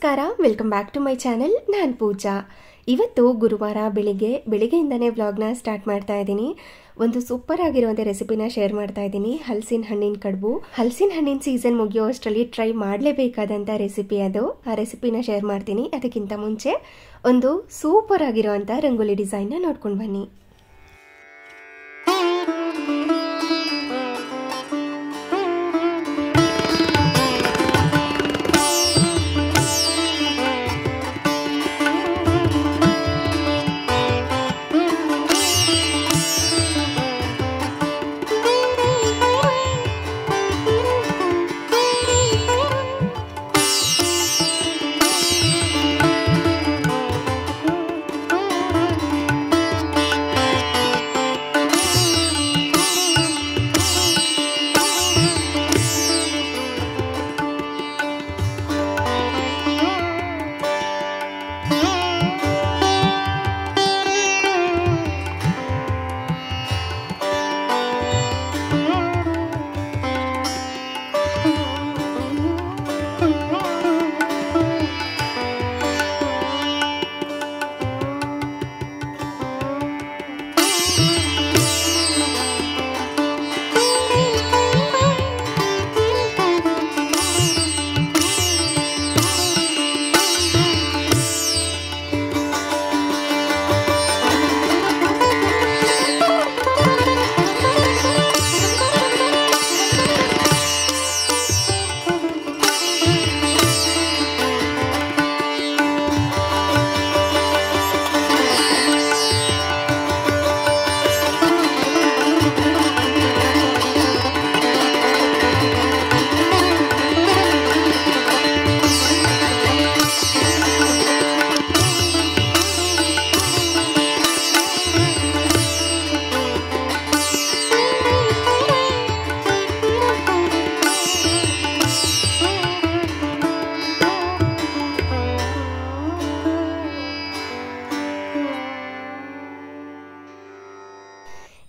ನಮಸ್ಕಾರ, welcome back to my channel. ನಾನು ಪೂಜಾ. ಇವತ್ತು ಗುರುವಾರ ಬೆಳಿಗ್ಗೆಯಿಂದನೇ ವ್ಲಾಗ್ನ ಸ್ಟಾರ್ಟ್ ಮಾಡ್ತಾ ಇದ್ದೀನಿ. ಒಂದು ಸೂಪರ್ ಆಗಿರುವಂಥ ರೆಸಿಪಿನ ಶೇರ್ ಮಾಡ್ತಾ ಇದ್ದೀನಿ. ಹಲಸಿನ ಹಣ್ಣಿನ ಕಡುಬು. ಹಲಸಿನ ಹಣ್ಣಿನ ಸೀಸನ್ ಮುಗಿಯೋ ಅಷ್ಟರಲ್ಲಿ ಟ್ರೈ ಮಾಡಲೇಬೇಕಾದಂಥ ರೆಸಿಪಿ ಅದು. ಆ ರೆಸಿಪಿನ ಶೇರ್ ಮಾಡ್ತೀನಿ. ಅದಕ್ಕಿಂತ ಮುಂಚೆ ಒಂದು ಸೂಪರ್ ಆಗಿರುವಂಥ ರಂಗೋಲಿ ಡಿಸೈನ್ನ ನೋಡ್ಕೊಂಡು ಬನ್ನಿ.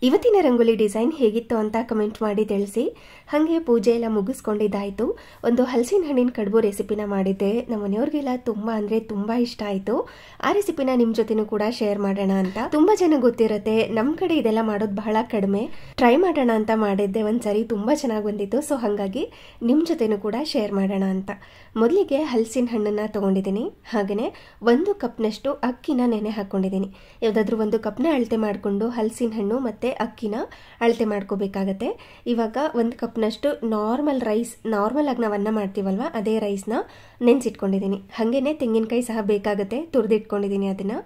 ಇವತ್ತಿನ ರಂಗೋಲಿ ಡಿಸೈನ್ ಹೇಗಿತ್ತು ಅಂತ ಕಮೆಂಟ್ ಮಾಡಿ ತಿಳಿಸಿ. ಹಾಗೆ ಪೂಜೆ ಎಲ್ಲ ಮುಗಿಸ್ಕೊಂಡಿದ್ದಾಯಿತು. ಒಂದು ಹಲಸಿನ ಹಣ್ಣಿನ ಕಡುಬು ರೆಸಿಪಿನ ಮಾಡಿದ್ದೆ. ನಮ್ಮ ಮನೆಯವ್ರಿಗೆಲ್ಲ ತುಂಬ ಇಷ್ಟ ಆಯಿತು. ಆ ರೆಸಿಪಿನ ನಿಮ್ಮ ಜೊತೆನೂ ಕೂಡ ಶೇರ್ ಮಾಡೋಣ ಅಂತ. ತುಂಬ ಜನ ಗೊತ್ತಿರುತ್ತೆ, ನಮ್ಮ ಕಡೆ ಇದೆಲ್ಲ ಮಾಡೋದು ಬಹಳ ಕಡಿಮೆ. ಟ್ರೈ ಮಾಡೋಣ ಅಂತ ಮಾಡಿದ್ದೆ ಒಂದ್ಸರಿ, ತುಂಬ ಚೆನ್ನಾಗಿ ಬಂದಿತ್ತು. ಸೊ ಹಾಗಾಗಿ ನಿಮ್ಮ ಜೊತೆನೂ ಕೂಡ ಶೇರ್ ಮಾಡೋಣ ಅಂತ. ಮೊದಲಿಗೆ ಹಲಸಿನ ಹಣ್ಣನ್ನು ತೊಗೊಂಡಿದ್ದೀನಿ. ಹಾಗೆಯೇ 1 ಕಪ್ನಷ್ಟು ಅಕ್ಕಿನ ನೆನೆ ಹಾಕ್ಕೊಂಡಿದ್ದೀನಿ. ಯಾವುದಾದ್ರೂ 1 ಕಪ್ನ ಅಳತೆ ಮಾಡಿಕೊಂಡು ಹಲಸಿನ ಹಣ್ಣು ಮತ್ತು ಅಕ್ಕಿನ ಅಳತೆ ಮಾಡ್ಕೋಬೇಕಾಗತ್ತೆ. ಇವಾಗ 1 ಕಪ್ನಷ್ಟು ನಾರ್ಮಲ್ ರೈಸ್, ನಾರ್ಮಲ್ ಆಗಿ ನಾವು ಅನ್ನ ಮಾಡ್ತೀವಲ್ವ ಅದೇ ರೈಸ್ನ ನೆನೆಸಿಟ್ಕೊಂಡಿದ್ದೀನಿ. ಹಾಗೇನೆ ತೆಂಗಿನಕಾಯಿ ಸಹ ಬೇಕಾಗುತ್ತೆ, ತುರಿದಿಟ್ಕೊಂಡಿದ್ದೀನಿ ಅದನ್ನ.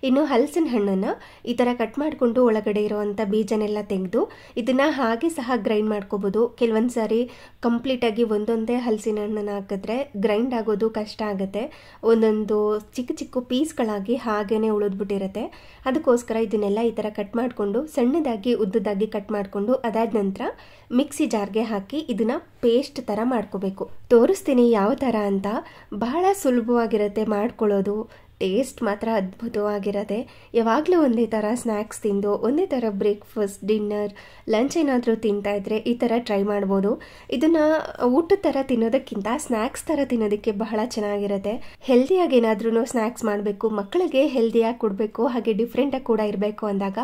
ಇನ್ನು ಹಲಸಿನ ಹಣ್ಣನ್ನು ಈ ಥರ ಕಟ್ ಮಾಡಿಕೊಂಡು ಒಳಗಡೆ ಇರುವಂಥ ಬೀಜನೆಲ್ಲ ತೆಗೆದು ಇದನ್ನ ಹಾಗೆ ಸಹ ಗ್ರೈಂಡ್ ಮಾಡ್ಕೋಬೋದು. ಕೆಲವೊಂದು ಸಾರಿ ಕಂಪ್ಲೀಟಾಗಿ ಒಂದೊಂದೇ ಹಲಸಿನ ಹಣ್ಣನ್ನು ಹಾಕಿದ್ರೆ ಗ್ರೈಂಡ್ ಆಗೋದು ಕಷ್ಟ ಆಗುತ್ತೆ. ಒಂದೊಂದು ಚಿಕ್ಕ ಚಿಕ್ಕ ಪೀಸ್ಗಳಾಗಿ ಹಾಗೇನೆ ಉಳಿದ್ಬಿಟ್ಟಿರುತ್ತೆ. ಅದಕ್ಕೋಸ್ಕರ ಇದನ್ನೆಲ್ಲ ಈ ಥರ ಕಟ್ ಮಾಡಿಕೊಂಡು ಸಣ್ಣದಾಗಿ ಉದ್ದದಾಗಿ ಕಟ್ ಮಾಡಿಕೊಂಡು ಅದಾದ ನಂತರ ಮಿಕ್ಸಿ ಜಾರ್ಗೆ ಹಾಕಿ ಇದನ್ನ ಪೇಸ್ಟ್ ಥರ ಮಾಡ್ಕೋಬೇಕು. ತೋರಿಸ್ತೀನಿ ಯಾವ ಥರ ಅಂತ. ಬಹಳ ಸುಲಭವಾಗಿರುತ್ತೆ ಮಾಡ್ಕೊಳ್ಳೋದು. ಟೇಸ್ಟ್ ಮಾತ್ರ ಅದ್ಭುತವಾಗಿರುತ್ತೆ. ಯಾವಾಗಲೂ ಒಂದೇ ಥರ ಸ್ನ್ಯಾಕ್ಸ್ ತಿಂದು ಒಂದೇ ಥರ ಬ್ರೇಕ್ಫಾಸ್ಟ್, ಡಿನ್ನರ್, ಲಂಚ್ ಏನಾದರೂ ತಿಂತಾ ಇದ್ರೆ ಈ ಥರ ಟ್ರೈ ಮಾಡ್ಬೋದು. ಇದನ್ನು ಊಟದ ಥರ ತಿನ್ನೋದಕ್ಕಿಂತ ಸ್ನ್ಯಾಕ್ಸ್ ಥರ ತಿನ್ನೋದಕ್ಕೆ ಬಹಳ ಚೆನ್ನಾಗಿರುತ್ತೆ. ಹೆಲ್ದಿಯಾಗಿ ಏನಾದ್ರೂ ಸ್ನ್ಯಾಕ್ಸ್ ಮಾಡಬೇಕು, ಮಕ್ಕಳಿಗೆ ಹೆಲ್ದಿಯಾಗಿ ಕೊಡಬೇಕು, ಹಾಗೆ ಡಿಫ್ರೆಂಟಾಗಿ ಕೂಡ ಇರಬೇಕು ಅಂದಾಗ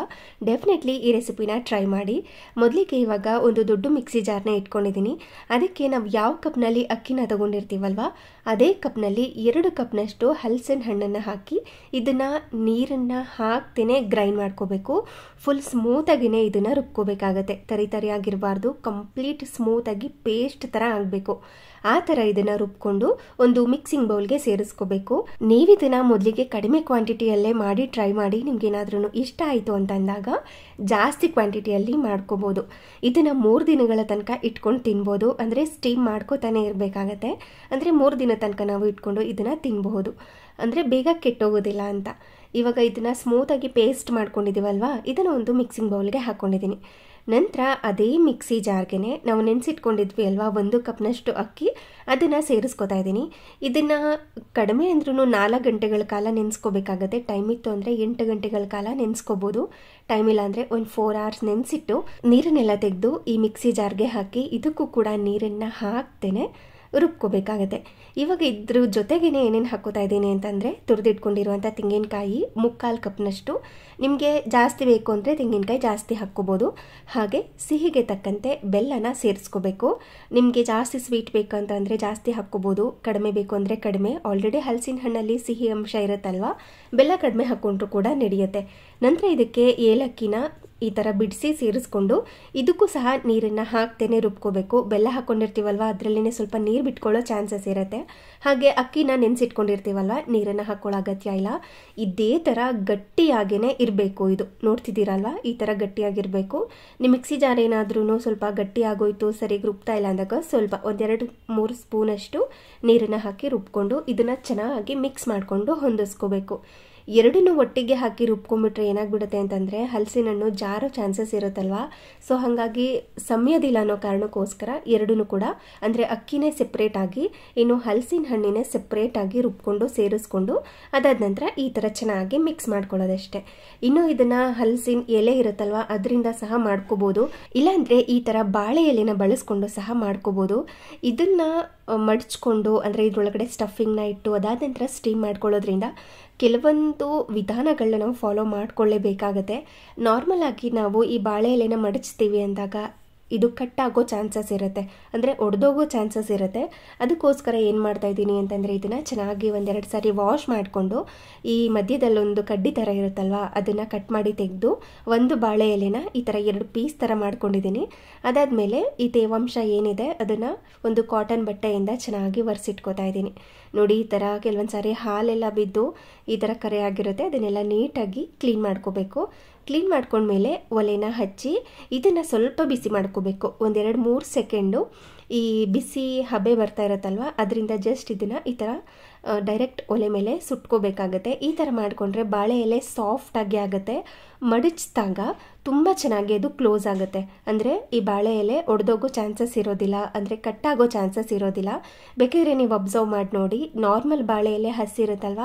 ಡೆಫಿನೆಟ್ಲಿ ಈ ರೆಸಿಪಿನ ಟ್ರೈ ಮಾಡಿ. ಮೊದಲಿಗೆ ಇವಾಗ ಒಂದು ದೊಡ್ಡ ಮಿಕ್ಸಿ ಜಾರ್ನ ಇಟ್ಕೊಂಡಿದ್ದೀನಿ. ಅದಕ್ಕೆ ನಾವು ಯಾವ ಕಪ್ನಲ್ಲಿ ಅಕ್ಕಿನ ತಗೊಂಡಿರ್ತೀವಲ್ವ ಅದೇ ಕಪ್ನಲ್ಲಿ 2 ಕಪ್ನಷ್ಟು ಹಲಸಿನ ಹಣ್ಣನ್ನು ಹಾಕಿ ಇದನ್ನು ನೀರನ್ನು ಹಾಕ್ತೇನೆ ಗ್ರೈಂಡ್ ಮಾಡ್ಕೋಬೇಕು. ಫುಲ್ ಸ್ಮೂತಾಗಿಯೇ ಇದನ್ನು ರುಬ್ಕೋಬೇಕಾಗತ್ತೆ. ತರಿಯಾಗಿರಬಾರ್ದು, ಕಂಪ್ಲೀಟ್ ಸ್ಮೂತಾಗಿ ಪೇಸ್ಟ್ ಥರ ಆಗಬೇಕು. ಆ ಥರ ಇದನ್ನು ರುಬ್ಕೊಂಡು ಒಂದು ಮಿಕ್ಸಿಂಗ್ ಬೌಲ್ಗೆ ಸೇರಿಸ್ಕೋಬೇಕು. ನೀವಿದನ್ನು ಮೊದಲಿಗೆ ಕಡಿಮೆ ಕ್ವಾಂಟಿಟಿಯಲ್ಲೇ ಮಾಡಿ ಟ್ರೈ ಮಾಡಿ. ನಿಮ್ಗೇನಾದ್ರೂ ಇಷ್ಟ ಆಯಿತು ಅಂತಂದಾಗ ಜಾಸ್ತಿ ಕ್ವಾಂಟಿಟಿಯಲ್ಲಿ ಮಾಡ್ಕೋಬೋದು. ಇದನ್ನು 3 ದಿನಗಳ ತನಕ ಇಟ್ಕೊಂಡು ತಿನ್ಬೋದು. ಅಂದರೆ ಸ್ಟೀಮ್ ಮಾಡ್ಕೋತಾನೆ ಇರಬೇಕಾಗತ್ತೆ. ಅಂದರೆ 3 ದಿನ ತನಕ ನಾವು ಇಟ್ಕೊಂಡು ಇದನ್ನು ತಿನ್ನಬಹುದು. ಅಂದರೆ ಬೇಗ ಕೆಟ್ಟೋಗೋದಿಲ್ಲ ಅಂತ. ಇವಾಗ ಇದನ್ನು ಸ್ಮೂತಾಗಿ ಪೇಸ್ಟ್ ಮಾಡ್ಕೊಂಡಿದ್ದೀವಲ್ವಾ, ಇದನ್ನು ಒಂದು ಮಿಕ್ಸಿಂಗ್ ಬೌಲ್ಗೆ ಹಾಕ್ಕೊಂಡಿದ್ದೀನಿ. ನಂತರ ಅದೇ ಮಿಕ್ಸಿ ಜಾರ್ಗೆ ನಾವು ನೆನೆಸಿಟ್ಕೊಂಡಿದ್ವಿ ಅಲ್ವಾ 1 ಕಪ್ನಷ್ಟು ಅಕ್ಕಿ, ಅದನ್ನು ಸೇರಿಸ್ಕೊತಾ ಇದ್ದೀನಿ. ಇದನ್ನು ಕಡಿಮೆ ಅಂದ್ರೂ 4 ಗಂಟೆಗಳ ಕಾಲ ನೆನೆಸ್ಕೋಬೇಕಾಗತ್ತೆ. ಟೈಮ್ ಇತ್ತು ಅಂದರೆ 8 ಗಂಟೆಗಳ ಕಾಲ ನೆನೆಸ್ಕೋಬೋದು. ಟೈಮ್ ಇಲ್ಲ ಅಂದರೆ ಒಂದು 4 hours ನೆನೆಸಿಟ್ಟು ನೀರನ್ನೆಲ್ಲ ತೆಗೆದು ಈ ಮಿಕ್ಸಿ ಜಾರ್ಗೆ ಹಾಕಿ ಇದಕ್ಕೂ ಕೂಡ ನೀರನ್ನು ಹಾಕ್ತೇನೆ ರುಬ್ಕೋಬೇಕಾಗತ್ತೆ. ಇವಾಗ ಇದ್ರ ಜೊತೆಗೇನೆ ಏನೇನು ಹಾಕೋತಾ ಇದ್ದೀನಿ ಅಂತಂದರೆ ತುರಿದಿಟ್ಕೊಂಡಿರುವಂಥ ತೆಂಗಿನಕಾಯಿ 3/4 ಕಪ್ನಷ್ಟು. ನಿಮಗೆ ಜಾಸ್ತಿ ಬೇಕು ಅಂದರೆ ತೆಂಗಿನಕಾಯಿ ಜಾಸ್ತಿ ಹಾಕ್ಕೋಬೋದು. ಹಾಗೆ ಸಿಹಿಗೆ ತಕ್ಕಂತೆ ಬೆಲ್ಲನ ಸೇರಿಸ್ಕೋಬೇಕು. ನಿಮಗೆ ಜಾಸ್ತಿ ಸ್ವೀಟ್ ಬೇಕಂತಂದರೆ ಜಾಸ್ತಿ ಹಾಕ್ಕೋಬೋದು, ಕಡಿಮೆ ಬೇಕು ಅಂದರೆ ಕಡಿಮೆ. ಆಲ್ರೆಡಿ ಹಲಸಿನ ಹಣ್ಣಲ್ಲಿ ಸಿಹಿ ಅಂಶ ಇರುತ್ತಲ್ವ, ಬೆಲ್ಲ ಕಡಿಮೆ ಹಾಕ್ಕೊಂಡ್ರೂ ಕೂಡ ನಡೆಯುತ್ತೆ. ನಂತರ ಇದಕ್ಕೆ ಏಲಕ್ಕಿನ ಈ ಥರ ಬಿಡಿಸಿ ಸೇರಿಸ್ಕೊಂಡು ಇದಕ್ಕೂ ಸಹ ನೀರನ್ನು ಹಾಕ್ತೇನೆ ರುಬ್ಕೋಬೇಕು. ಬೆಲ್ಲ ಹಾಕ್ಕೊಂಡಿರ್ತೀವಲ್ವ ಅದರಲ್ಲೇ ಸ್ವಲ್ಪ ನೀರು ಬಿಟ್ಕೊಳ್ಳೋ ಚಾನ್ಸಸ್ ಇರುತ್ತೆ. ಹಾಗೆ ಅಕ್ಕಿನ ನೆನೆಸಿಟ್ಕೊಂಡಿರ್ತೀವಲ್ವ ನೀರನ್ನು ಹಾಕ್ಕೊಳ್ಳೋ ಅಗತ್ಯ ಇಲ್ಲ. ಇದೇ ಥರ ಗಟ್ಟಿಯಾಗೇ ಇರಬೇಕು. ಇದು ನೋಡ್ತಿದ್ದೀರಲ್ವ, ಈ ಥರ ಗಟ್ಟಿಯಾಗಿರಬೇಕು. ನಿಮ್ಮ ಮಿಕ್ಸಿ ಜಾರ್ ಏನಾದ್ರೂ ಸ್ವಲ್ಪ ಗಟ್ಟಿ ಆಗೋಯ್ತು, ಸರಿಗೆ ರುಬ್ತಾ ಇಲ್ಲ ಅಂದಾಗ ಸ್ವಲ್ಪ 1-2-3 ಸ್ಪೂನಷ್ಟು ನೀರನ್ನು ಹಾಕಿ ರುಬ್ಕೊಂಡು ಇದನ್ನು ಚೆನ್ನಾಗಿ ಮಿಕ್ಸ್ ಮಾಡಿಕೊಂಡು ಹೊಂದಿಸ್ಕೋಬೇಕು. ಎರಡನ್ನೂ ಒಟ್ಟಿಗೆ ಹಾಕಿ ರುಬ್ಕೊಂಡ್ಬಿಟ್ರೆ ಏನಾಗ್ಬಿಡುತ್ತೆ ಅಂತಂದರೆ ಹಲಸಿನ ಹಣ್ಣು ಜಾರೋ ಚಾನ್ಸಸ್ ಇರುತ್ತಲ್ವ. ಸೊ ಹಾಗಾಗಿ ಸಮಯದಿಲ್ಲ ಅನ್ನೋ ಕಾರಣಕ್ಕೋಸ್ಕರ ಎರಡನ್ನೂ ಕೂಡ ಅಂದರೆ ಅಕ್ಕಿನೇ ಸೆಪ್ರೇಟಾಗಿ ಇನ್ನು ಹಲಸಿನ ಹಣ್ಣಿನೇ ಸೆಪ್ರೇಟಾಗಿ ರುಬ್ಕೊಂಡು ಸೇರಿಸ್ಕೊಂಡು ಅದಾದ ನಂತರ ಈ ಥರ ಚೆನ್ನಾಗಿ ಮಿಕ್ಸ್ ಮಾಡ್ಕೊಳ್ಳೋದಷ್ಟೇ. ಇನ್ನು ಇದನ್ನು ಹಲಸಿನ ಎಲೆ ಇರುತ್ತಲ್ವ ಅದರಿಂದ ಸಹ ಮಾಡ್ಕೋಬೋದು, ಇಲ್ಲಾಂದರೆ ಈ ಥರ ಬಾಳೆ ಎಲೆನ ಬಳಸ್ಕೊಂಡು ಸಹ ಮಾಡ್ಕೋಬೋದು. ಇದನ್ನು ಮಡಚ್ಕೊಂಡು ಅಂದರೆ ಇದರೊಳಗಡೆ ಸ್ಟಫಿಂಗ್ನ ಇಟ್ಟು ಅದಾದ ನಂತರ ಸ್ಟೀಮ್ ಮಾಡ್ಕೊಳ್ಳೋದ್ರಿಂದ ಕೆಲವೊಂದು ವಿಧಾನಗಳನ್ನ ನಾವು ಫಾಲೋ ಮಾಡಿಕೊಳ್ಳೇಬೇಕಾಗತ್ತೆ. ನಾರ್ಮಲ್ ಆಗಿ ನಾವು ಈ ಬಾಳೆ ಎಲೆನ ಮಡಚ್ತೀವಿ ಅಂದಾಗ ಇದು ಕಟ್ಟಾಗೋ ಚಾನ್ಸಸ್ ಇರುತ್ತೆ, ಅಂದರೆ ಒಡೆದೋಗೋ ಚಾನ್ಸಸ್ ಇರುತ್ತೆ. ಅದಕ್ಕೋಸ್ಕರ ಏನು ಮಾಡ್ತಾ ಇದ್ದೀನಿ ಅಂತಂದರೆ ಇದನ್ನು ಚೆನ್ನಾಗಿ 1-2 ಸಾರಿ ವಾಶ್ ಮಾಡಿಕೊಂಡು ಈ ಮಧ್ಯದಲ್ಲೊಂದು ಕಡ್ಡಿ ಥರ ಇರುತ್ತಲ್ವ ಅದನ್ನು ಕಟ್ ಮಾಡಿ ತೆಗೆದು ಒಂದು ಬಾಳೆ ಎಲೆನ ಈ ಥರ 2 ಪೀಸ್ ಥರ ಮಾಡ್ಕೊಂಡಿದ್ದೀನಿ. ಅದಾದಮೇಲೆ ಈ ತೇವಾಂಶ ಏನಿದೆ ಅದನ್ನು ಒಂದು ಕಾಟನ್ ಬಟ್ಟೆಯಿಂದ ಚೆನ್ನಾಗಿ ಒರೆಸಿಟ್ಕೋತಾ ಇದ್ದೀನಿ. ನೋಡಿ, ಈ ಥರ ಕೆಲವೊಂದು ಸಾರಿ ಹಾಲೆಲ್ಲ ಬಿದ್ದು ಈ ಥರ ಕರೆ ಆಗಿರುತ್ತೆ. ಅದನ್ನೆಲ್ಲ ನೀಟಾಗಿ ಕ್ಲೀನ್ ಮಾಡ್ಕೋಬೇಕು. ಕ್ಲೀನ್ ಮಾಡ್ಕೊಂಡ್ಮೇಲೆ ಒಲೆನ ಹಚ್ಚಿ ಇದನ್ನು ಸ್ವಲ್ಪ ಬಿಸಿ ಮಾಡ್ಕೋಬೇಕು. 1-2-3 ಸೆಕೆಂಡು ಈ ಬಿಸಿ ಹಬೆ ಬರ್ತಾ ಇರುತ್ತಲ್ವ ಅದರಿಂದ ಜಸ್ಟ್ ಇದನ್ನು ಈ ಥರ ಡೈರೆಕ್ಟ್ ಒಲೆ ಮೇಲೆ ಸುಟ್ಕೋಬೇಕಾಗತ್ತೆ. ಈ ಥರ ಮಾಡಿಕೊಂಡ್ರೆ ಬಾಳೆ ಎಲೆ ಸಾಫ್ಟಾಗಿ ಆಗುತ್ತೆ. ಮಡಚಿದಾಗ ತುಂಬ ಚೆನ್ನಾಗಿ ಅದು ಕ್ಲೋಸ್ ಆಗುತ್ತೆ. ಅಂದರೆ ಈ ಬಾಳೆ ಎಲೆ ಒಡೆದೋಗೋ ಚಾನ್ಸಸ್ ಇರೋದಿಲ್ಲ, ಅಂದರೆ ಕಟ್ಟಾಗೋ ಚಾನ್ಸಸ್ ಇರೋದಿಲ್ಲ. ಬೇಕಾದರೆ ನೀವು ಅಬ್ಸರ್ವ್ ಮಾಡಿ ನೋಡಿ, ನಾರ್ಮಲ್ ಬಾಳೆ ಎಲೆ ಹಸಿರುತ್ತಲ್ವ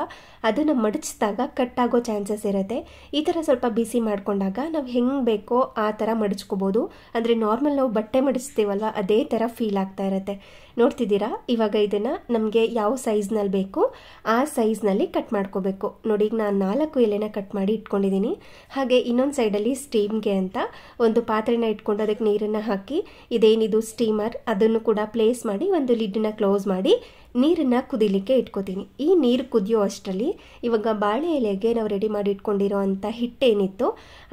ಅದನ್ನು ಮಡಚಿದಾಗ ಕಟ್ಟಾಗೋ ಚಾನ್ಸಸ್ ಇರುತ್ತೆ. ಈ ಥರ ಸ್ವಲ್ಪ ಬಿಸಿ ಮಾಡಿಕೊಂಡಾಗ ನಾವು ಹೆಂಗೆ ಬೇಕೋ ಆ ಥರ ಮಡಚ್ಕೋಬೋದು. ಅಂದರೆ ನಾರ್ಮಲ್ ನಾವು ಬಟ್ಟೆ ಮಡಿಸ್ತೀವಲ್ವ ಅದೇ ಥರ ಫೀಲ್ ಆಗ್ತಾ ಇರುತ್ತೆ. ನೋಡ್ತಿದ್ದೀರಾ, ಇವಾಗ ಇದನ್ನು ನಮಗೆ ಯಾವ ಸೈಜ್ನಲ್ಲಿ ಬೇಕು ಆ ಸೈಜ್ನಲ್ಲಿ ಕಟ್ ಮಾಡ್ಕೋಬೇಕು. ನೋಡಿ, ಈಗ ನಾನು 4 ಎಲೆನ ಕಟ್ ಮಾಡಿ ಇಟ್ಕೊಂಡಿದ್ದೀನಿ. ಹಾಗೆ ಇನ್ನೊಂದು ಸೈಡಲ್ಲಿ ಸ್ಟೀಮ್ಗೆ ಅಂತ ಒಂದು ಪಾತ್ರೆನ ಇಟ್ಕೊಂಡು ಅದಕ್ಕೆ ನೀರನ್ನು ಹಾಕಿ ಇದೇನಿದು ಸ್ಟೀಮರ್ ಅದನ್ನು ಕೂಡ ಪ್ಲೇಸ್ ಮಾಡಿ ಒಂದು ಲಿಡ್ಡನ್ನ ಕ್ಲೋಸ್ ಮಾಡಿ ನೀರನ್ನು ಕುದಿಲಿಕ್ಕೆ ಇಟ್ಕೋತೀನಿ. ಈ ನೀರು ಕುದಿಯೋ ಅಷ್ಟರಲ್ಲಿ ಇವಾಗ ಬಾಳೆ ಎಲೆಗೆ ನಾವು ರೆಡಿ ಮಾಡಿ ಇಟ್ಕೊಂಡಿರೋ ಅಂಥ ಹಿಟ್ಟೇನಿತ್ತು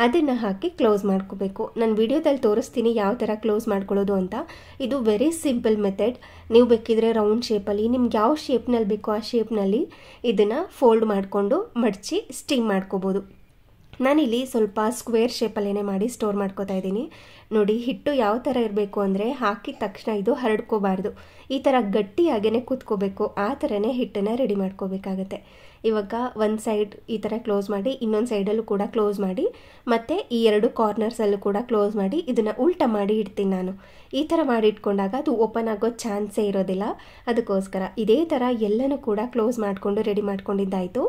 ಅದನ್ನು ಹಾಕಿ ಕ್ಲೋಸ್ ಮಾಡ್ಕೋಬೇಕು. ನಾನು ವಿಡಿಯೋದಲ್ಲಿ ತೋರಿಸ್ತೀನಿ ಯಾವ ಥರ ಕ್ಲೋಸ್ ಮಾಡ್ಕೊಳ್ಳೋದು ಅಂತ. ಇದು ವೆರಿ ಸಿಂಪಲ್ ಮೆಥಡ್. ನೀವು ಬೇಕಿದ್ರೆ ರೌಂಡ್ ಶೇಪಲ್ಲಿ ನಿಮ್ಗೆ ಯಾವ ಶೇಪ್ನಲ್ಲಿ ಬೇಕೋ ಆ ಶೇಪ್ನಲ್ಲಿ ಇದನ್ನು ಫೋಲ್ಡ್ ಮಾಡಿಕೊಂಡು ಮಡಚಿ ಸ್ಟೀಮ್ ಮಾಡ್ಕೋಬೋದು. ನಾನಿಲ್ಲಿ ಸ್ವಲ್ಪ ಸ್ಕ್ವೇರ್ ಶೇಪಲ್ಲೇ ಮಾಡಿ ಸ್ಟೋರ್ ಮಾಡ್ಕೋತಾ ಇದ್ದೀನಿ. ನೋಡಿ, ಹಿಟ್ಟು ಯಾವ ಥರ ಇರಬೇಕು ಅಂದರೆ ಹಾಕಿದ ತಕ್ಷಣ ಇದು ಹರಡ್ಕೋಬಾರ್ದು, ಈ ಥರ ಗಟ್ಟಿಯಾಗೇ ಕೂತ್ಕೋಬೇಕು. ಆ ಥರನೇ ಹಿಟ್ಟನ್ನು ರೆಡಿ ಮಾಡ್ಕೋಬೇಕಾಗತ್ತೆ. ಇವಾಗ ಒಂದು ಸೈಡ್ ಈ ಥರ ಕ್ಲೋಸ್ ಮಾಡಿ ಇನ್ನೊಂದು ಸೈಡಲ್ಲೂ ಕೂಡ ಕ್ಲೋಸ್ ಮಾಡಿ ಮತ್ತು ಈ 2 ಕಾರ್ನರ್ಸಲ್ಲೂ ಕೂಡ ಕ್ಲೋಸ್ ಮಾಡಿ ಇದನ್ನು ಉಲ್ಟಾ ಮಾಡಿ ಇಡ್ತೀನಿ ನಾನು. ಈ ಥರ ಮಾಡಿ ಇಟ್ಕೊಂಡಾಗ ಅದು ಓಪನ್ ಆಗೋ ಚಾನ್ಸೇ ಇರೋದಿಲ್ಲ. ಅದಕ್ಕೋಸ್ಕರ ಇದೇ ಥರ ಎಲ್ಲನೂ ಕೂಡ ಕ್ಲೋಸ್ ಮಾಡಿಕೊಂಡು ರೆಡಿ ಮಾಡ್ಕೊಂಡಿದ್ದಾಯಿತು.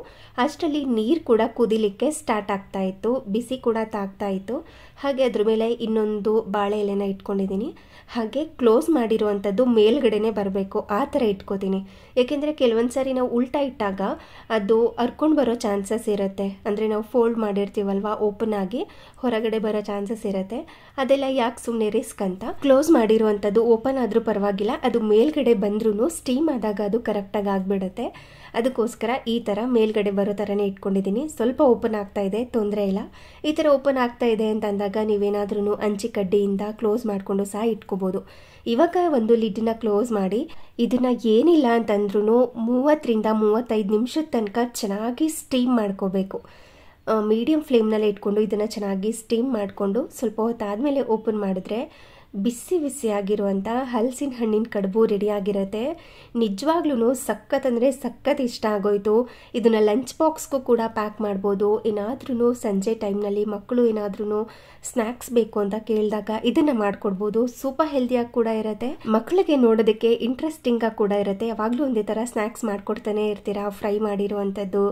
ಅಷ್ಟರಲ್ಲಿ ನೀರು ಕೂಡ ಕುದಿಲಿಕ್ಕೆ ಸ್ಟಾರ್ಟ್ ಆಗ್ತಾ ಇತ್ತು, ಬಿಸಿ ಕೂಡ ತಾಗ್ತಾ ಇತ್ತು. ಹಾಗೆ ಅದ್ರ ಮೇಲೆ ಇನ್ನೊಂದು ಬಾಳೆ ಎಲೆನ ಇಟ್ಕೊಂಡಿದ್ದೀನಿ. ಹಾಗೆ ಕ್ಲೋಸ್ ಮಾಡಿರುವಂಥದ್ದು ಮೇಲ್ಗಡೆನೇ ಬರಬೇಕು ಆ ಥರ ಇಟ್ಕೋತೀನಿ. ಏಕೆಂದರೆ ಕೆಲವೊಂದು ಸಾರಿ ನಾವು ಉಲ್ಟಾ ಇಟ್ಟಾಗ ಅದು ಹರ್ಕೊಂಡು ಬರೋ ಚಾನ್ಸಸ್ ಇರುತ್ತೆ. ಅಂದರೆ ನಾವು ಫೋಲ್ಡ್ ಮಾಡಿರ್ತೀವಲ್ವ ಓಪನ್ ಆಗಿ ಹೊರಗಡೆ ಬರೋ ಚಾನ್ಸಸ್ ಇರುತ್ತೆ. ಅದೆಲ್ಲ ಯಾಕೆ ಸುಮ್ಮನೆ ರಿಸ್ಕ್ ಅಂತ ಕ್ಲೋಸ್ ಮಾಡಿರುವಂಥದ್ದು ಓಪನ್ ಆದರೂ ಪರವಾಗಿಲ್ಲ, ಅದು ಮೇಲ್ಗಡೆ ಬಂದ್ರೂ ಸ್ಟೀಮ್ ಆದಾಗ ಅದು ಕರೆಕ್ಟಾಗಿ ಆಗಿಬಿಡುತ್ತೆ. ಅದಕ್ಕೋಸ್ಕರ ಈ ಥರ ಮೇಲ್ಗಡೆ ಬರೋ ಥರನೇ ಇಟ್ಕೊಂಡಿದ್ದೀನಿ. ಸ್ವಲ್ಪ ಓಪನ್ ಆಗ್ತಾ ಇದೆ, ತೊಂದರೆ ಇಲ್ಲ. ಈ ಥರ ಓಪನ್ ಆಗ್ತಾ ಇದೆ ಅಂತ ಅಂದಾಗ ನೀವೇನಾದ್ರೂ ಅಂಚಿ ಕಡ್ಡಿಯಿಂದ ಕ್ಲೋಸ್ ಮಾಡಿಕೊಂಡು ಸಹ ಇಟ್ಕೋಬೋದು. ಇವಾಗ ಒಂದು ಲಿಡ್ಡನ್ನ ಕ್ಲೋಸ್ ಮಾಡಿ ಇದನ್ನು ಏನಿಲ್ಲ ಅಂತಂದ್ರೂ 30-35 ನಿಮಿಷದ ತನಕ ಚೆನ್ನಾಗಿ ಸ್ಟೀಮ್ ಮಾಡ್ಕೋಬೇಕು. ಮೀಡಿಯಮ್ ಫ್ಲೇಮ್ನಲ್ಲೇ ಇಟ್ಕೊಂಡು ಇದನ್ನು ಚೆನ್ನಾಗಿ ಸ್ಟೀಮ್ ಮಾಡಿಕೊಂಡು ಸ್ವಲ್ಪ ಹೊತ್ತಾದಮೇಲೆ ಓಪನ್ ಮಾಡಿದ್ರೆ ಬಿಸಿ ಬಿಸಿಯಾಗಿರುವಂಥ ಹಲಸಿನ ಹಣ್ಣಿನ ಕಡುಬು ರೆಡಿಯಾಗಿರುತ್ತೆ. ನಿಜವಾಗ್ಲೂ ಸಖತ್ ಅಂದರೆ ಸಖತ್ ಇಷ್ಟ ಆಗೋಯ್ತು. ಇದನ್ನು ಲಂಚ್ ಬಾಕ್ಸ್ಗೂ ಕೂಡ ಪ್ಯಾಕ್ ಮಾಡ್ಬೋದು. ಏನಾದ್ರೂ ಸಂಜೆ ಟೈಮ್ನಲ್ಲಿ ಮಕ್ಕಳು ಏನಾದ್ರೂ ಸ್ನ್ಯಾಕ್ಸ್ ಬೇಕು ಅಂತ ಕೇಳಿದಾಗ ಇದನ್ನು ಮಾಡಿಕೊಡ್ಬೋದು. ಸೂಪರ್ ಹೆಲ್ದಿಯಾಗಿ ಕೂಡ ಇರುತ್ತೆ, ಮಕ್ಕಳಿಗೆ ನೋಡೋದಕ್ಕೆ ಇಂಟ್ರೆಸ್ಟಿಂಗಾಗಿ ಕೂಡ ಇರುತ್ತೆ. ಯಾವಾಗಲೂ ಒಂದೇ ಥರ ಸ್ನ್ಯಾಕ್ಸ್ ಮಾಡಿಕೊಡ್ತಾನೆ ಇರ್ತೀರಾ, ಫ್ರೈ ಮಾಡಿರುವಂಥದ್ದು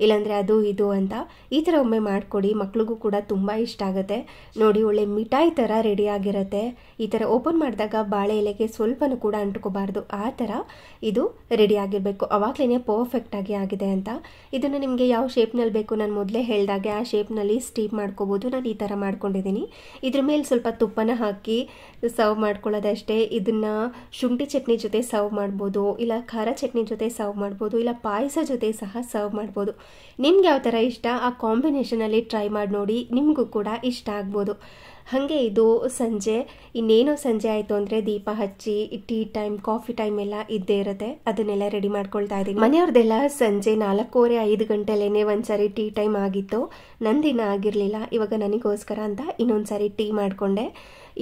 ಇಲ್ಲಾಂದರೆ ಅದು ಇದು ಅಂತ. ಈ ಥರ ಒಮ್ಮೆ ಮಾಡಿಕೊಡಿ, ಮಕ್ಳಿಗೂ ಕೂಡ ತುಂಬ ಇಷ್ಟ ಆಗುತ್ತೆ. ನೋಡಿ, ಒಳ್ಳೆ ಮಿಠಾಯಿ ಥರ ರೆಡಿಯಾಗಿರುತ್ತೆ. ಈ ಥರ ಓಪನ್ ಮಾಡಿದಾಗ ಬಾಳೆ ಎಲೆಗೆ ಸ್ವಲ್ಪನೂ ಕೂಡ ಅಂಟ್ಕೋಬಾರ್ದು. ಆ ಥರ ಇದು ರೆಡಿ ಆಗಿರಬೇಕು, ಅವಾಗಲೇ ಪರ್ಫೆಕ್ಟಾಗಿ ಆಗಿದೆ ಅಂತ. ಇದನ್ನು ನಿಮಗೆ ಯಾವ ಶೇಪ್ನಲ್ಲಿ ಬೇಕು ನಾನು ಮೊದಲೇ ಹೇಳಿದಾಗೆ ಆ ಶೇಪ್ನಲ್ಲಿ ಸ್ಟೀಮ್ ಮಾಡ್ಕೋಬೋದು. ನಾನು ಈ ಥರ ಮಾಡ್ಕೊಂಡಿದ್ದೀನಿ. ಇದ್ರ ಮೇಲೆ ಸ್ವಲ್ಪ ತುಪ್ಪನ ಹಾಕಿ ಸರ್ವ್ ಮಾಡ್ಕೊಳ್ಳೋದಷ್ಟೇ. ಇದನ್ನು ಶುಂಠಿ ಚಟ್ನಿ ಜೊತೆ ಸರ್ವ್ ಮಾಡ್ಬೋದು, ಇಲ್ಲ ಖಾರ ಚಟ್ನಿ ಜೊತೆ ಸರ್ವ್ ಮಾಡ್ಬೋದು, ಇಲ್ಲ ಪಾಯಸ ಜೊತೆ ಸಹ ಸರ್ವ್ ಮಾಡ್ಬೋದು. ನಿಮ್ಗೆ ಯಾವ ಥರ ಇಷ್ಟ ಆ ಕಾಂಬಿನೇಷನಲ್ಲಿ ಟ್ರೈ ಮಾಡಿ ನೋಡಿ, ನಿಮಗೂ ಕೂಡ ಇಷ್ಟ ಆಗ್ಬೋದು. ಹಾಗೆ ಇದು ಸಂಜೆ, ಇನ್ನೇನೋ ಸಂಜೆ ಆಯಿತು ಅಂದರೆ ದೀಪ ಹಚ್ಚಿ ಟೀ ಟೈಮ್, ಕಾಫಿ ಟೈಮ್ ಎಲ್ಲ ಇದ್ದೇ ಇರುತ್ತೆ. ಅದನ್ನೆಲ್ಲ ರೆಡಿ ಮಾಡ್ಕೊಳ್ತಾ ಇದ್ದೀನಿ. ಮನೆಯವ್ರದ್ದೆಲ್ಲ ಸಂಜೆ 4:30-5 ಗಂಟೆಲೇ ಒಂದ್ಸರಿ ಟೀ ಟೈಮ್ ಆಗಿತ್ತು. ನಂದಿನ ಆಗಿರಲಿಲ್ಲ. ಇವಾಗ ನನಗೋಸ್ಕರ ಅಂತ ಇನ್ನೊಂದ್ಸರಿ ಟೀ ಮಾಡಿಕೊಂಡೆ.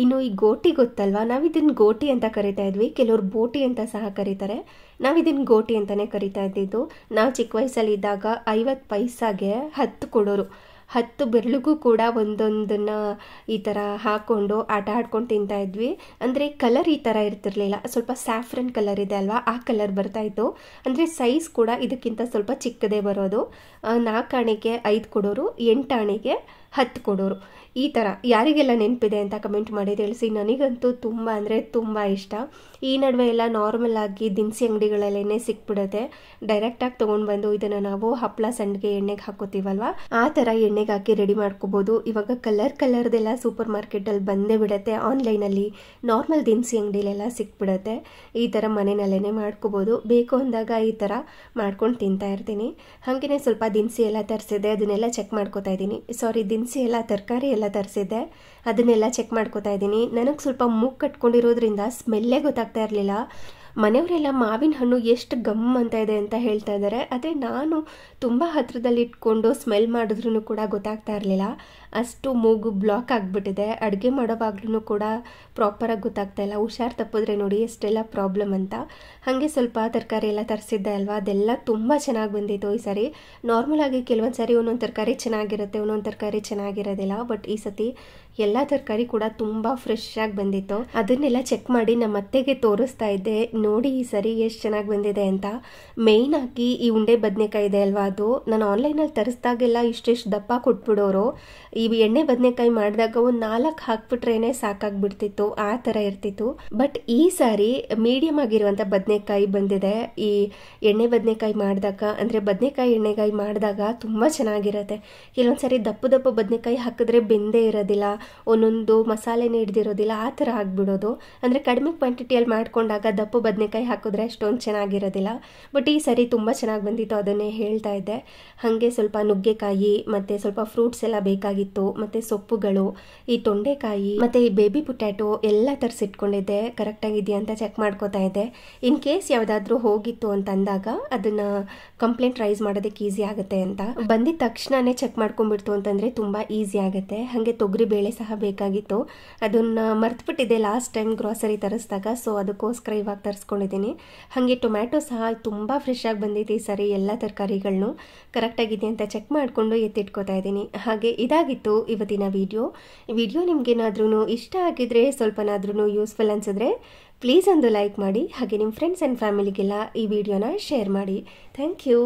ಇನ್ನು ಈ ಗೋಟಿ ಗೊತ್ತಲ್ವಾ, ನಾವಿದನ್ನು ಗೋಟಿ ಅಂತ ಕರಿತಾ ಇದ್ವಿ, ಕೆಲವರು ಬೋಟಿ ಅಂತ ಸಹ ಕರೀತಾರೆ. ನಾವಿದನ್ನು ಗೋಟಿ ಅಂತಲೇ ಕರಿತಾ ಇದ್ದಿದ್ದು. ನಾವು ಚಿಕ್ಕ ವಯಸ್ಸಲ್ಲಿದ್ದಾಗ 50 ಪೈಸಾಗೆ 10 ಕೊಡೋರು. 10 ಬೆರಳಿಗೂ ಕೂಡ ಒಂದೊಂದನ್ನು ಈ ಥರ ಹಾಕ್ಕೊಂಡು ಆಟ ಆಡ್ಕೊಂಡು ತಿಂತಾ ಇದ್ವಿ. ಅಂದರೆ ಕಲರ್ ಈ ಥರ ಇರ್ತಿರ್ಲಿಲ್ಲ, ಸ್ವಲ್ಪ ಸ್ಯಾಫ್ರನ್ ಕಲರ್ ಇದೆ ಅಲ್ವಾ, ಆ ಕಲರ್ ಬರ್ತಾಯಿತ್ತು. ಅಂದರೆ ಸೈಜ್ ಕೂಡ ಇದಕ್ಕಿಂತ ಸ್ವಲ್ಪ ಚಿಕ್ಕದೇ ಬರೋದು. 4 ಆಣೆಗೆ 5 ಕೊಡೋರು, 8 ಆಣೆಗೆ 10 ಕೊಡೋರು. ಈ ಥರ ಯಾರಿಗೆಲ್ಲ ನೆನಪಿದೆ ಅಂತ ಕಮೆಂಟ್ ಮಾಡಿ ತಿಳಿಸಿ. ನನಗಂತೂ ತುಂಬ ಅಂದರೆ ತುಂಬ ಇಷ್ಟ. ಈ ನಡುವೆ ಎಲ್ಲ ನಾರ್ಮಲ್ ಆಗಿ ದಿನಸಿ ಅಂಗಡಿಗಳಲ್ಲೇ ಸಿಕ್ಬಿಡುತ್ತೆ. ಡೈರೆಕ್ಟಾಗಿ ತೊಗೊಂಡು ಬಂದು ಇದನ್ನು ನಾವು ಹಪ್ಪಳ ಸಂಡಿಗೆ ಎಣ್ಣೆಗೆ ಹಾಕೋತೀವಲ್ವ, ಆ ಥರ ಎಣ್ಣೆಗೆ ಹಾಕಿ ರೆಡಿ ಮಾಡ್ಕೋಬೋದು. ಇವಾಗ ಕಲರ್ದೆಲ್ಲ ಸೂಪರ್ ಮಾರ್ಕೆಟಲ್ಲಿ ಬಂದೇ ಬಿಡುತ್ತೆ. ಆನ್ಲೈನಲ್ಲಿ ನಾರ್ಮಲ್ ದಿನಸಿ ಅಂಗಡಿಲೆಲ್ಲ ಸಿಕ್ಬಿಡುತ್ತೆ. ಈ ಥರ ಮನೆಯಲ್ಲೇ ಮಾಡ್ಕೋಬೋದು. ಬೇಕು ಅಂದಾಗ ಈ ಥರ ಮಾಡ್ಕೊಂಡು ತಿಂತಾ ಇರ್ತೀನಿ. ಹಾಗೆಯೇ ಸ್ವಲ್ಪ ದಿನಸಿ ಎಲ್ಲ ತರಿಸಿದೆ, ಅದನ್ನೆಲ್ಲ ಚೆಕ್ ಮಾಡ್ಕೋತಾ ಇದ್ದೀನಿ. ದಿನಸಿ ಎಲ್ಲ ತರಕಾರಿ ಎಲ್ಲ ತರಿಸಿದ್ದೆ, ಅದನ್ನೆಲ್ಲ ಚೆಕ್ ಮಾಡ್ಕೋತಾ ಇದ್ದೀನಿ. ನನಗೆ ಸ್ವಲ್ಪ ಮೂಗು ಕಟ್ಕೊಂಡಿರೋದ್ರಿಂದ ಸ್ಮೆಲ್ಲೇ ಗೊತ್ತಾಗ್ತಾ ಇರಲಿಲ್ಲ. ಮನೆಯವರೆಲ್ಲ ಮಾವಿನ ಹಣ್ಣು ಎಷ್ಟು ಗಮ್ ಅಂತ ಇದೆ ಅಂತ ಹೇಳ್ತಾ ಇದ್ದಾರೆ. ಅದೇ ನಾನು ತುಂಬ ಹತ್ರದಲ್ಲಿ ಇಟ್ಕೊಂಡು ಸ್ಮೆಲ್ ಮಾಡಿದ್ರೂ ಕೂಡ ಗೊತ್ತಾಗ್ತಾ ಇರಲಿಲ್ಲ. ಅಷ್ಟು ಮೂಗು ಬ್ಲಾಕ್ ಆಗಿಬಿಟ್ಟಿದೆ. ಅಡುಗೆ ಮಾಡೋವಾಗ್ಲೂ ಕೂಡ ಪ್ರಾಪರಾಗಿ ಗೊತ್ತಾಗ್ತಾ ಇಲ್ಲ. ಹುಷಾರು ತಪ್ಪಿದ್ರೆ ನೋಡಿ ಎಷ್ಟೆಲ್ಲ ಪ್ರಾಬ್ಲಮ್ ಅಂತ. ಹಾಗೆ ಸ್ವಲ್ಪ ತರಕಾರಿ ಎಲ್ಲ ತರಿಸಿದ್ದೆ ಅಲ್ವಾ, ಅದೆಲ್ಲ ತುಂಬ ಚೆನ್ನಾಗಿ ಬಂದಿತ್ತು ಈ ಸಾರಿ. ನಾರ್ಮಲಾಗಿ ಕೆಲವೊಂದು ಸಾರಿ ಒಂದೊಂದು ತರಕಾರಿ ಚೆನ್ನಾಗಿರುತ್ತೆ, ಒಂದೊಂದು ತರಕಾರಿ ಚೆನ್ನಾಗಿರೋದಿಲ್ಲ. ಬಟ್ ಈ ಸತಿ ಎಲ್ಲ ತರಕಾರಿ ಕೂಡ ತುಂಬ ಫ್ರೆಶ್ ಆಗಿ ಬಂದಿತ್ತು. ಅದನ್ನೆಲ್ಲ ಚೆಕ್ ಮಾಡಿ ನಮ್ಮ ಅತ್ತೆಗೆ ತೋರಿಸ್ತಾ ಇದ್ದೆ, ನೋಡಿ ಈ ಸರಿ ಎಷ್ಟು ಚೆನ್ನಾಗಿ ಬಂದಿದೆ ಅಂತ. ಮೇಯ್ನ್ ಆಗಿ ಈ ಉಂಡೆ ಬದನೆಕಾಯಿ ಇದೆ ಅಲ್ವಾ, ಅದು ನಾನು ಆನ್ಲೈನಲ್ಲಿ ತರಿಸ್ದಾಗೆಲ್ಲ ಇಷ್ಟೆಷ್ಟು ದಪ್ಪ ಕೊಟ್ಬಿಡೋರು. ಈ ಎಣ್ಣೆ ಬದನೆಕಾಯಿ ಮಾಡಿದಾಗ ಒಂದು 4 ಹಾಕ್ಬಿಟ್ರೇನೆ ಸಾಕಾಗ್ಬಿಡ್ತಿತ್ತು, ಆ ಥರ ಇರ್ತಿತ್ತು. ಬಟ್ ಈ ಸಾರಿ ಮೀಡಿಯಮ್ ಆಗಿರುವಂಥ ಬದನೆಕಾಯಿ ಬಂದಿದೆ. ಈ ಎಣ್ಣೆ ಬದನೆಕಾಯಿ ಮಾಡಿದಾಗ, ಅಂದರೆ ಬದನೆಕಾಯಿ ಎಣ್ಣೆಗಾಯಿ ಮಾಡಿದಾಗ ತುಂಬ ಚೆನ್ನಾಗಿರುತ್ತೆ. ಕೆಲವೊಂದು ಸಾರಿ ದಪ್ಪ ಬದನೆಕಾಯಿ ಹಾಕಿದ್ರೆ ಬೆಂದೇ ಇರೋದಿಲ್ಲ, ಒಂದೊಂದು ಮಸಾಲೆನೇ ಹಿಡ್ದಿರೋದಿಲ್ಲ, ಆ ಥರ ಆಗಿಬಿಡೋದು. ಅಂದರೆ ಕಡಿಮೆ ಕ್ವಾಂಟಿಟಿಯಲ್ಲಿ ಮಾಡ್ಕೊಂಡಾಗ ದಪ್ಪ ಬದನೆಕಾಯಿ ಹಾಕಿದ್ರೆ ಅಷ್ಟೊಂದು ಚೆನ್ನಾಗಿರೋದಿಲ್ಲ. ಬಟ್ ಈ ಸಾರಿ ತುಂಬ ಚೆನ್ನಾಗಿ ಬಂದಿತ್ತು, ಅದನ್ನೇ ಹೇಳ್ತಾ ಇದ್ದೆ. ಹಾಗೆ ಸ್ವಲ್ಪ ನುಗ್ಗೆಕಾಯಿ ಮತ್ತು ಸ್ವಲ್ಪ ಫ್ರೂಟ್ಸ್ ಎಲ್ಲ ಬೇಕಾಗಿತ್ತು, ಮತ್ತು ಸೊಪ್ಪುಗಳು, ಈ ತೊಂಡೆಕಾಯಿ ಮತ್ತು ಈ ಬೇಬಿ ಪೊಟ್ಯಾಟೊ ಎಲ್ಲ ತರಿಸಿಟ್ಕೊಂಡಿದ್ದೆ. ಕರೆಕ್ಟಾಗಿದೆಯಾ ಅಂತ ಚೆಕ್ ಮಾಡ್ಕೋತಾ ಇದ್ದೆ. ಇನ್ ಕೇಸ್ ಯಾವುದಾದ್ರೂ ಹೋಗಿತ್ತು ಅಂತ ಅಂದಾಗ ಅದನ್ನು ಕಂಪ್ಲೇಂಟ್ ರೈಸ್ ಮಾಡೋದಕ್ಕೆ ಈಸಿ ಆಗುತ್ತೆ ಅಂತ. ಬಂದಿದ್ದ ತಕ್ಷಣವೇ ಚೆಕ್ ಮಾಡ್ಕೊಂಡ್ಬಿಡ್ತು ಅಂತಂದರೆ ತುಂಬ ಈಸಿ ಆಗುತ್ತೆ. ಹಾಗೆ ತೊಗರಿ ಬೇಳೆ ಸಹ ಬೇಕಾಗಿತ್ತು, ಅದನ್ನು ಮರ್ತುಬಿಟ್ಟಿದ್ದೆ ಲಾಸ್ಟ್ ಟೈಮ್ ಗ್ರಾಸರಿ ತರಿಸಿದಾಗ. ಸೊ ಅದಕ್ಕೋಸ್ಕರ ಇವಾಗ ತರಿಸ್ಕೊಂಡಿದ್ದೀನಿ. ಹಾಗೆ ಟೊಮ್ಯಾಟೊ ಸಹ ತುಂಬ ಫ್ರೆಶ್ ಆಗಿ ಬಂದಿದೆ ಈ ಸರಿ. ಎಲ್ಲ ತರಕಾರಿಗಳನ್ನು ಕರೆಕ್ಟಾಗಿದೆ ಅಂತ ಚೆಕ್ ಮಾಡಿಕೊಂಡು ಎತ್ತಿಟ್ಕೋತಾ ಇದ್ದೀನಿ. ಹಾಗೆ ಇದಾಗಿತ್ತು ಇವತ್ತಿನ ವಿಡಿಯೋ ನಿಮಗೇನಾದ್ರೂ ಇಷ್ಟ ಆಗಿದ್ರೆ, ಸ್ವಲ್ಪನಾದ್ರೂ ಯೂಸ್ಫುಲ್ ಅನಿಸಿದ್ರೆ ಪ್ಲೀಸ್ ಒಂದು ಲೈಕ್ ಮಾಡಿ. ಹಾಗೆ ನಿಮ್ಮ ಫ್ರೆಂಡ್ಸ್ ಆ್ಯಂಡ್ ಫ್ಯಾಮಿಲಿಗೆಲ್ಲ ಈ ವಿಡಿಯೋನ ಶೇರ್ ಮಾಡಿ. Thank you.